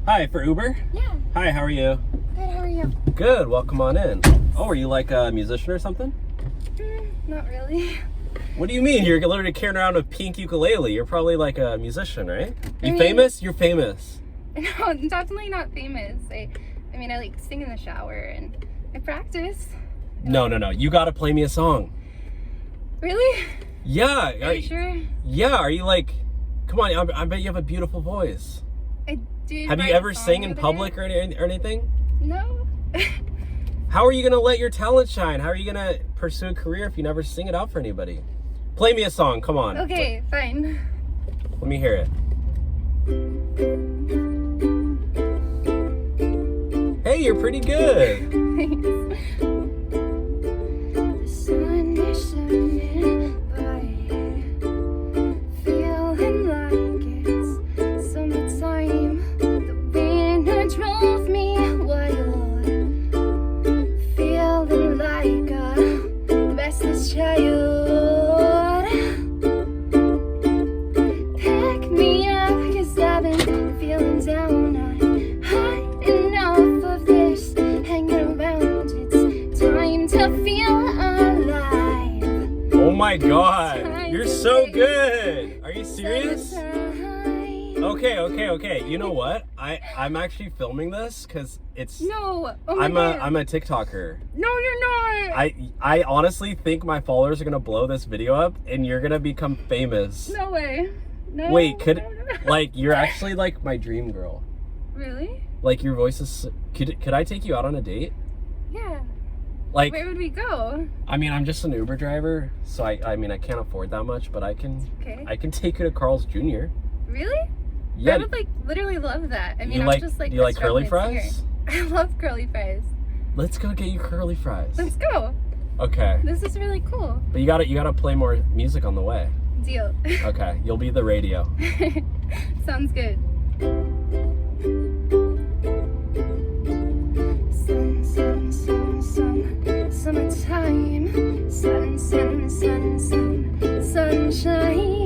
Hi, for Uber? Yeah. Hi, how are you? Good, how are you? Good, welcome on in. Oh, are you like a musician or something? Not really. What do you mean? You're literally carrying around a pink ukulele. You're probably like a musician, right? You I mean- famous? You're famous. No, I'm definitely not famous. I mean, I like sing in the shower and I practice. No. You gotta play me a song. Really? Yeah. Are you sure? Yeah, are you like... Come on, I bet you have a beautiful voice. I did. Have you write a ever song sang in over public there. or anything? No. How are you gonna let your talent shine? How are you gonna pursue a career if you never sing it out for anybody? Play me a song, come on. Okay, fine. Let me hear it. Hey, you're pretty good. Thanks. The sun is shining bright, feeling like it's summertime. The wind drove me wild, feeling like a restless child. Pick me up, 'cause I've been feeling down. I've had enough of this hanging around. It's time to feel alive. Oh my god, you're so good. Are you serious? Summertime. Okay. You know what? I'm actually filming this because it's... No. Oh my God. I'm a TikToker. No, you're not. I honestly think my followers are gonna blow this video up and you're gonna become famous. No way. No. Wait, could... no. Like, you're actually like my dream girl. Really? Like, your voice is... Could I take you out on a date? Yeah. Like, Where would we go? I mean, I'm just an Uber driver, so I mean, I can't afford that much, but I can Okay. take you to Carl's Jr. Really? Yeah. I would like literally love that. I mean, You I'm like, just like. do you like a curly struggling fries? singer. I love curly fries. Let's go get you curly fries. Let's go. Okay. This is really cool. But you gotta play more music on the way. Deal. Okay, you'll be the radio. Sounds good. Sun, summertime. Sun, sunshine.